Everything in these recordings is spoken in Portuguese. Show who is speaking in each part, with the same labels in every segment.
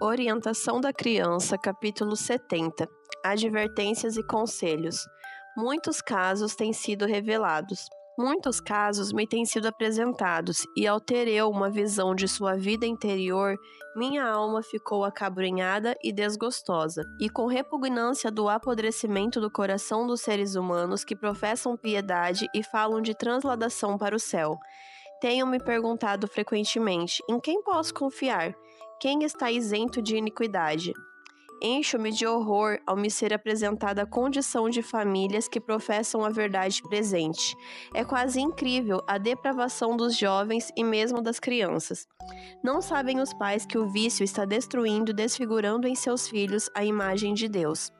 Speaker 1: Orientação da criança, capítulo 70. Advertências e conselhos. Muitos casos têm sido revelados. Muitos casos me têm sido apresentados, e ao ter eu uma visão de sua vida interior, minha alma ficou acabrunhada e desgostosa, e com repugnância do apodrecimento do coração dos seres humanos que professam piedade e falam de transladação para o céu. Tenho me perguntado frequentemente, em quem posso confiar? Quem está isento de iniquidade? Encho-me de horror ao me ser apresentada a condição de famílias que professam a verdade presente. É quase incrível a depravação dos jovens e mesmo das crianças. Não sabem os pais que o vício está destruindo e desfigurando em seus filhos a imagem de Deus.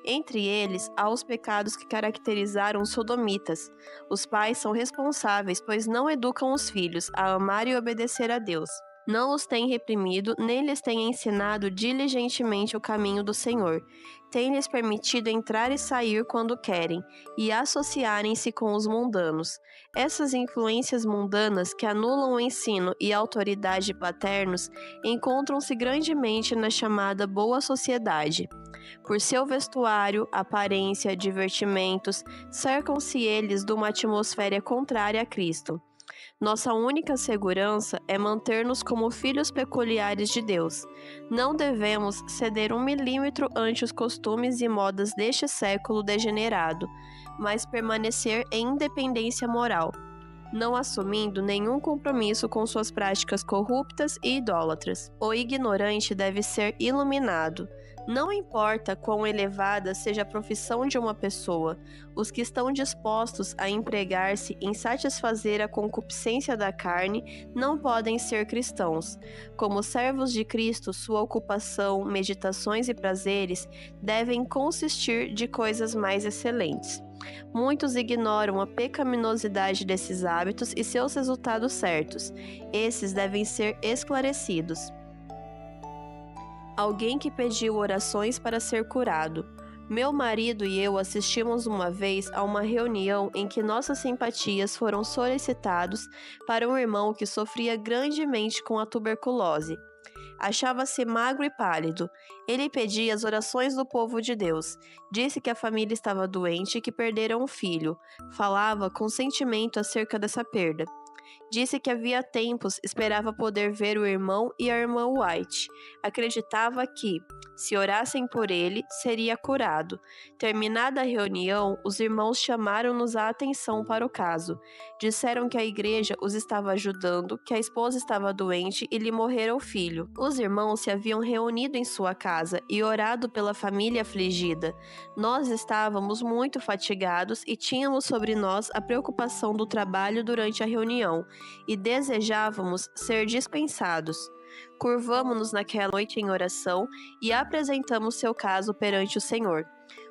Speaker 1: Entre eles, há os pecados que caracterizaram os sodomitas. Os pais são responsáveis, pois não educam os filhos a amar e obedecer a Deus. Não os têm reprimido, nem lhes têm ensinado diligentemente o caminho do Senhor. Tem-lhes permitido entrar e sair quando querem, e associarem-se com os mundanos. Essas influências mundanas, que anulam o ensino e a autoridade paternos, encontram-se grandemente na chamada boa sociedade. Por seu vestuário, aparência, divertimentos, cercam-se eles de uma atmosfera contrária a Cristo. Nossa única segurança é manter-nos como filhos peculiares de Deus. Não devemos ceder 1 milímetro ante os costumes e modas deste século degenerado, mas permanecer em independência moral, não assumindo nenhum compromisso com suas práticas corruptas e idólatras. O ignorante deve ser iluminado. Não importa quão elevada seja a profissão de uma pessoa, os que estão dispostos a empregar-se em satisfazer a concupiscência da carne não podem ser cristãos. Como servos de Cristo, sua ocupação, meditações e prazeres devem consistir de coisas mais excelentes. Muitos ignoram a pecaminosidade desses hábitos e seus resultados certos. Esses devem ser esclarecidos. Alguém que pediu orações para ser curado. Meu marido e eu assistimos uma vez a uma reunião em que nossas simpatias foram solicitados para um irmão que sofria grandemente com a tuberculose. Achava-se magro e pálido. Ele pedia as orações do povo de Deus. Disse que a família estava doente e que perderam um filho. Falava com sentimento acerca dessa perda. Disse que havia tempos esperava poder ver o irmão e a irmã White. Acreditava que, se orassem por ele, seria curado. Terminada a reunião, os irmãos chamaram-nos a atenção para o caso. Disseram que a igreja os estava ajudando, que a esposa estava doente e lhe morrera o filho. Os irmãos se haviam reunido em sua casa e orado pela família afligida. Nós estávamos muito fatigados e tínhamos sobre nós a preocupação do trabalho durante a reunião, e desejávamos ser dispensados. Curvamo-nos naquela noite em oração e apresentamos seu caso perante o Senhor.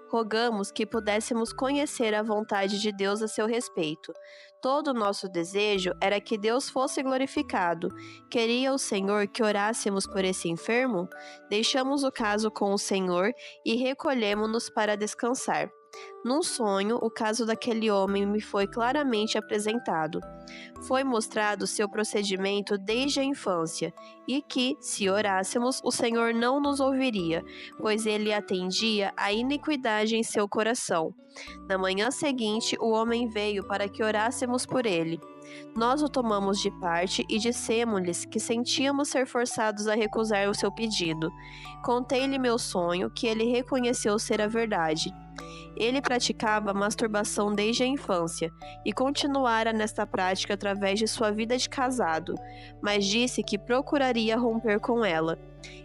Speaker 1: Rogamos que pudéssemos conhecer a vontade de Deus a seu respeito. Todo o nosso desejo era que Deus fosse glorificado. Queria o Senhor que orássemos por esse enfermo? Deixamos o caso com o Senhor e recolhemo-nos para descansar. Num sonho, o caso daquele homem me foi claramente apresentado. Foi mostrado seu procedimento desde a infância, e que, se orássemos, o Senhor não nos ouviria, pois ele atendia à iniquidade em seu coração. Na manhã seguinte, o homem veio para que orássemos por ele. Nós o tomamos de parte e dissemos-lhes que sentíamos ser forçados a recusar o seu pedido. Contei-lhe meu sonho, que ele reconheceu ser a verdade. Ele praticava masturbação desde a infância e continuara nesta prática através de sua vida de casado, mas disse que procuraria romper com ela.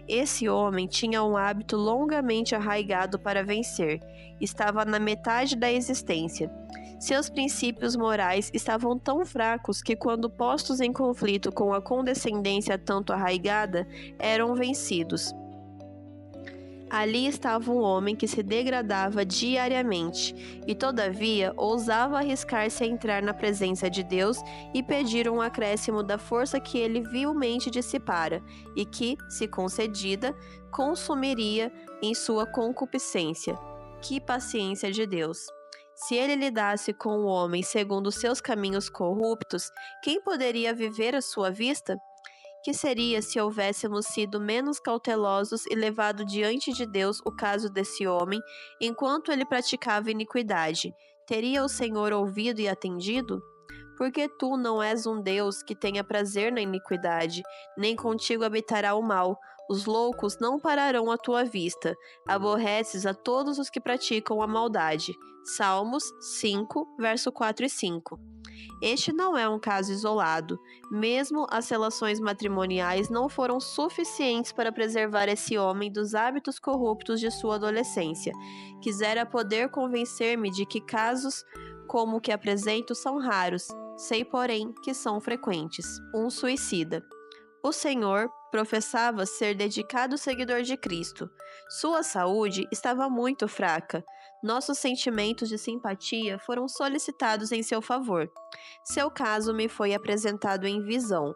Speaker 1: Esse homem tinha um hábito longamente arraigado para vencer. Estava na metade da existência. Seus princípios morais estavam tão fracos que, quando postos em conflito com a condescendência tanto arraigada, eram vencidos. Ali estava um homem que se degradava diariamente, e todavia ousava arriscar-se a entrar na presença de Deus e pedir um acréscimo da força que ele vilmente dissipara, e que, se concedida, consumiria em sua concupiscência. Que paciência de Deus! Se ele lidasse com o homem segundo seus caminhos corruptos, quem poderia viver à sua vista? Que seria se houvéssemos sido menos cautelosos e levado diante de Deus o caso desse homem, enquanto ele praticava iniquidade? Teria o Senhor ouvido e atendido? Porque tu não és um Deus que tenha prazer na iniquidade, nem contigo habitará o mal. Os loucos não pararão à tua vista. Aborreces a todos os que praticam a maldade. Salmos 5, verso 4 e 5. Este não é um caso isolado. Mesmo as relações matrimoniais não foram suficientes para preservar esse homem dos hábitos corruptos de sua adolescência. Quisera poder convencer-me de que casos como o que apresento são raros. Sei, porém, que são frequentes. Um suicida. O Senhor professava ser dedicado seguidor de Cristo. Sua saúde estava muito fraca. Nossos sentimentos de simpatia foram solicitados em seu favor. Seu caso me foi apresentado em visão.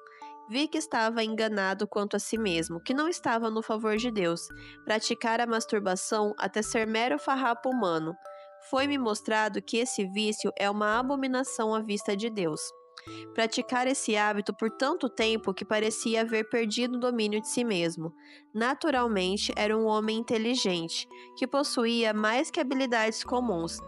Speaker 1: Vi que estava enganado quanto a si mesmo, que não estava no favor de Deus. Praticar a masturbação até ser mero farrapo humano. Foi-me mostrado que esse vício é uma abominação à vista de Deus. Praticar esse hábito por tanto tempo que parecia haver perdido o domínio de si mesmo. Naturalmente, era um homem inteligente, que possuía mais que habilidades comuns.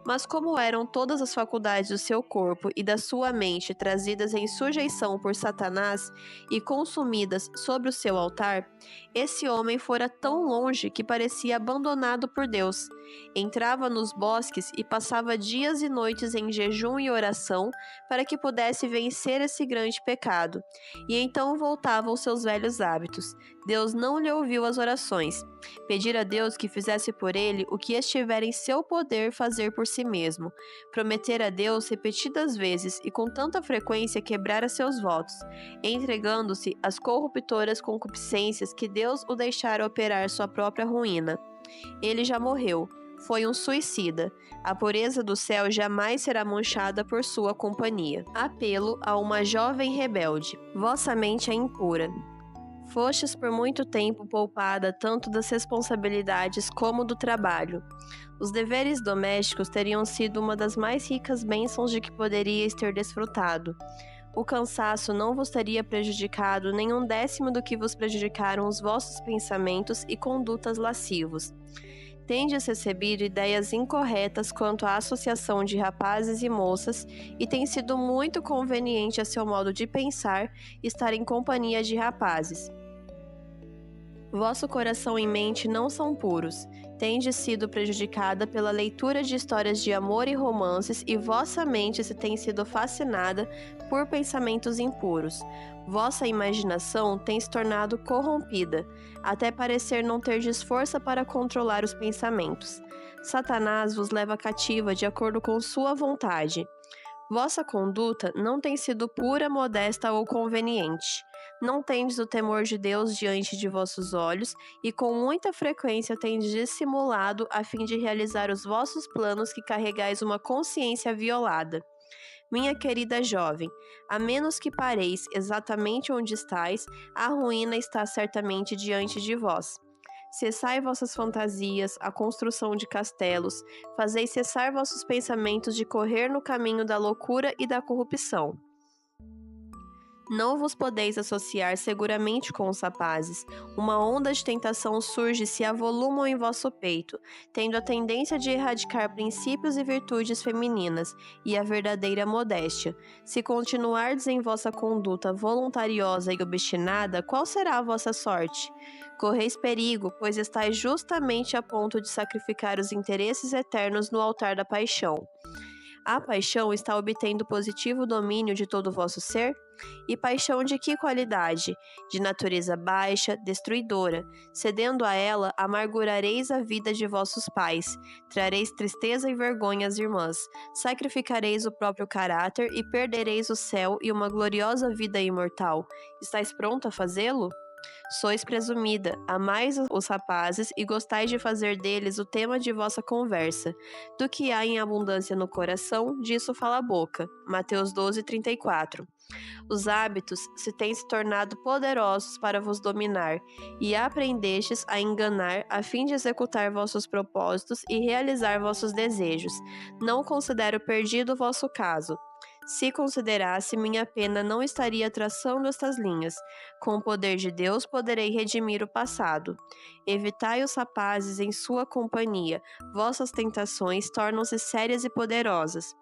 Speaker 1: Mas como eram todas as faculdades do seu corpo e da sua mente trazidas em sujeição por Satanás e consumidas sobre o seu altar, esse homem fora tão longe que parecia abandonado por Deus. Entrava nos bosques e passava dias e noites em jejum e oração para que pudesse vencer esse grande pecado. E então voltava aos seus velhos hábitos. Deus não lhe ouviu as orações. Pedir a Deus que fizesse por ele o que estiver em seu poder fazer por si mesmo. Prometer a Deus repetidas vezes e com tanta frequência quebrar a seus votos, entregando-se às corruptoras concupiscências que Deus o deixara operar sua própria ruína. Ele já morreu. Foi um suicida. A pureza do céu jamais será manchada por sua companhia. Apelo a uma jovem rebelde. Vossa mente é impura. Fostes por muito tempo poupada tanto das responsabilidades como do trabalho. Os deveres domésticos teriam sido uma das mais ricas bênçãos de que poderíeis ter desfrutado. O cansaço não vos teria prejudicado nem um décimo do que vos prejudicaram os vossos pensamentos e condutas lascivos. Tendes recebido ideias incorretas quanto à associação de rapazes e moças e tem sido muito conveniente a seu modo de pensar estar em companhia de rapazes. Vosso coração e mente não são puros. Tendes sido prejudicada pela leitura de histórias de amor e romances e vossa mente se tem sido fascinada por pensamentos impuros. Vossa imaginação tem se tornado corrompida, até parecer não terdes força para controlar os pensamentos. Satanás vos leva cativa de acordo com sua vontade. Vossa conduta não tem sido pura, modesta ou conveniente. Não tendes o temor de Deus diante de vossos olhos e com muita frequência tendes dissimulado a fim de realizar os vossos planos que carregais uma consciência violada. Minha querida jovem, a menos que pareis exatamente onde estáis, a ruína está certamente diante de vós. Cessai vossas fantasias, a construção de castelos, fazei cessar vossos pensamentos de correr no caminho da loucura e da corrupção. Não vos podeis associar seguramente com os rapazes. Uma onda de tentação surge e se avolumam em vosso peito, tendo a tendência de erradicar princípios e virtudes femininas e a verdadeira modéstia. Se continuardes em vossa conduta voluntariosa e obstinada, qual será a vossa sorte? Correis perigo, pois estáis justamente a ponto de sacrificar os interesses eternos no altar da paixão. A paixão está obtendo positivo domínio de todo o vosso ser? E paixão de que qualidade? De natureza baixa, destruidora. Cedendo a ela, amargurareis a vida de vossos pais. Trareis tristeza e vergonha às irmãs. Sacrificareis o próprio caráter e perdereis o céu e uma gloriosa vida imortal. Estais pronto a fazê-lo? Sois presumida, amais os rapazes e gostais de fazer deles o tema de vossa conversa. Do que há em abundância no coração, disso fala a boca. Mateus 12:34. Os hábitos se têm se tornado poderosos para vos dominar, e aprendestes a enganar a fim de executar vossos propósitos e realizar vossos desejos. Não considero perdido o vosso caso. Se considerasse, minha pena não estaria traçando estas linhas. Com o poder de Deus poderei redimir o passado. Evitai os rapazes em sua companhia, vossas tentações tornam-se sérias e poderosas.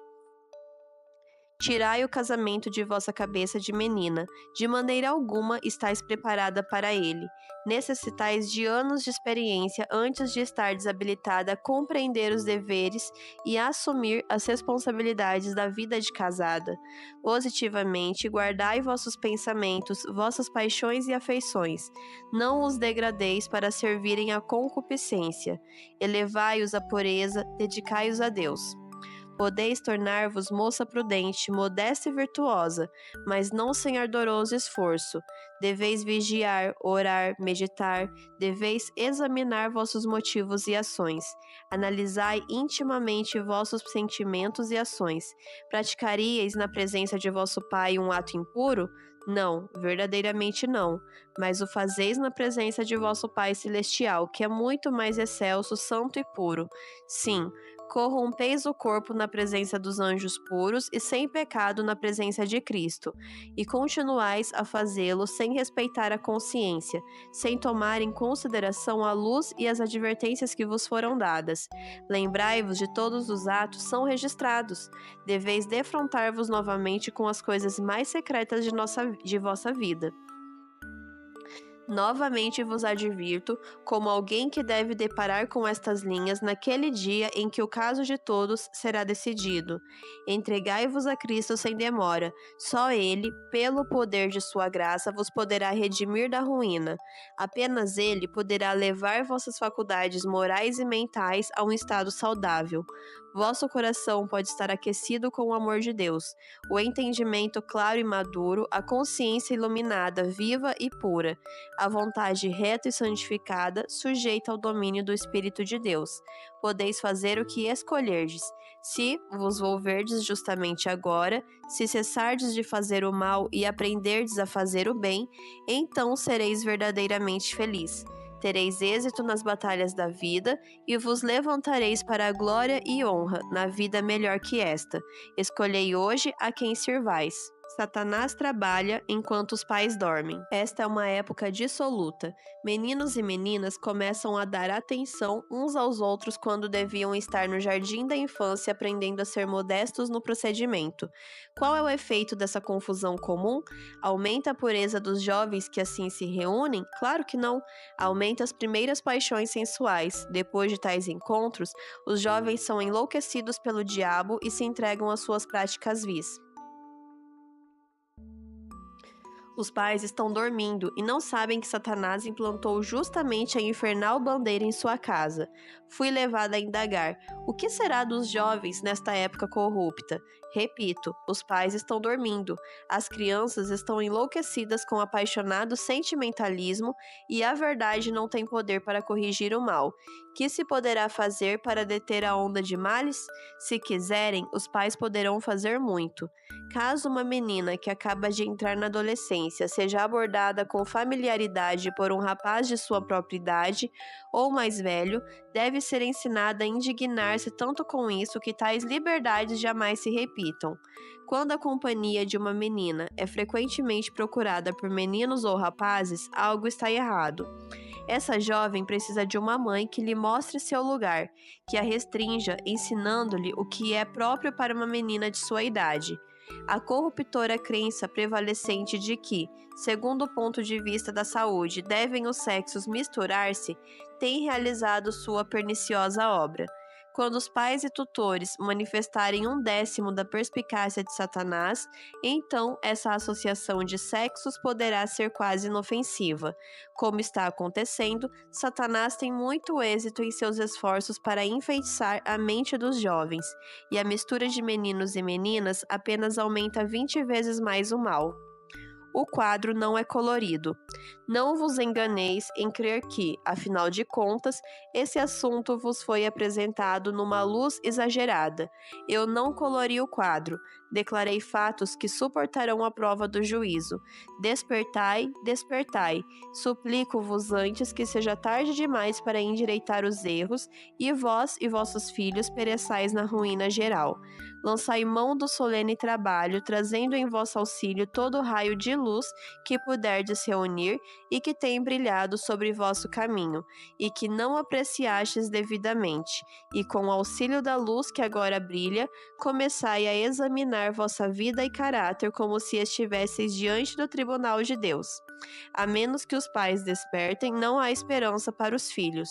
Speaker 1: Tirai o casamento de vossa cabeça de menina, de maneira alguma estáis preparada para ele. Necessitais de anos de experiência antes de estar desabilitada a compreender os deveres e a assumir as responsabilidades da vida de casada. Positivamente, guardai vossos pensamentos, vossas paixões e afeições. Não os degradeis para servirem à concupiscência. Elevai-os à pureza, dedicai-os a Deus. Podeis tornar-vos moça prudente, modesta e virtuosa, mas não sem ardoroso esforço. Deveis vigiar, orar, meditar, deveis examinar vossos motivos e ações. Analisai intimamente vossos sentimentos e ações. Praticaríeis na presença de vosso Pai um ato impuro? Não, verdadeiramente não, mas o fazeis na presença de vosso Pai Celestial, que é muito mais excelso, santo e puro. Sim, corrompeis o corpo na presença dos anjos puros e sem pecado na presença de Cristo, e continuais a fazê-lo sem respeitar a consciência, sem tomar em consideração a luz e as advertências que vos foram dadas. Lembrai-vos de todos os atos são registrados. Deveis defrontar-vos novamente com as coisas mais secretas de vossa vida. Novamente vos advirto, como alguém que deve deparar com estas linhas naquele dia em que o caso de todos será decidido. Entregai-vos a Cristo sem demora. Só Ele, pelo poder de sua graça, vos poderá redimir da ruína. Apenas Ele poderá levar vossas faculdades morais e mentais a um estado saudável. Vosso coração pode estar aquecido com o amor de Deus, o entendimento claro e maduro, a consciência iluminada, viva e pura, a vontade reta e santificada, sujeita ao domínio do Espírito de Deus. Podeis fazer o que escolherdes. Se vos volverdes justamente agora, se cessardes de fazer o mal e aprenderdes a fazer o bem, então sereis verdadeiramente feliz. Tereis êxito nas batalhas da vida e vos levantareis para a glória e honra na vida melhor que esta. Escolhei hoje a quem sirvais. Satanás trabalha enquanto os pais dormem. Esta é uma época dissoluta. Meninos e meninas começam a dar atenção uns aos outros quando deviam estar no jardim da infância aprendendo a ser modestos no procedimento. Qual é o efeito dessa confusão comum? Aumenta a pureza dos jovens que assim se reúnem? Claro que não. Aumenta as primeiras paixões sensuais. Depois de tais encontros, os jovens são enlouquecidos pelo diabo e se entregam às suas práticas vis. Os pais estão dormindo e não sabem que Satanás implantou justamente a infernal bandeira em sua casa. Fui levada a indagar: o que será dos jovens nesta época corrupta? Repito, os pais estão dormindo. As crianças estão enlouquecidas com apaixonado sentimentalismo e a verdade não tem poder para corrigir o mal. Que se poderá fazer para deter a onda de males? Se quiserem, os pais poderão fazer muito. Caso uma menina que acaba de entrar na adolescência seja abordada com familiaridade por um rapaz de sua própria idade ou mais velho, deve ser ensinada a indignar-se tanto com isso que tais liberdades jamais se repitam. Quando a companhia de uma menina é frequentemente procurada por meninos ou rapazes, algo está errado. Essa jovem precisa de uma mãe que lhe mostre seu lugar, que a restrinja, ensinando-lhe o que é próprio para uma menina de sua idade. A corruptora crença prevalecente de que, segundo o ponto de vista da saúde, devem os sexos misturar-se, tem realizado sua perniciosa obra. Quando os pais e tutores manifestarem 1/10 da perspicácia de Satanás, então essa associação de sexos poderá ser quase inofensiva. Como está acontecendo, Satanás tem muito êxito em seus esforços para enfeitiçar a mente dos jovens, e a mistura de meninos e meninas apenas aumenta 20 vezes mais o mal. O quadro não é colorido. Não vos enganeis em crer que, afinal de contas, esse assunto vos foi apresentado numa luz exagerada. Eu não colori o quadro. Declarei fatos que suportarão a prova do juízo. Despertai, despertai. Suplico-vos antes que seja tarde demais para endireitar os erros, e vós e vossos filhos pereçais na ruína geral. Lançai mão do solene trabalho, trazendo em vosso auxílio todo o raio de luz que puderdes reunir e que tem brilhado sobre vosso caminho, e que não apreciastes devidamente. E com o auxílio da luz que agora brilha, começai a examinar vossa vida e caráter como se estivesseis diante do tribunal de Deus. A menos que os pais despertem, não há esperança para os filhos.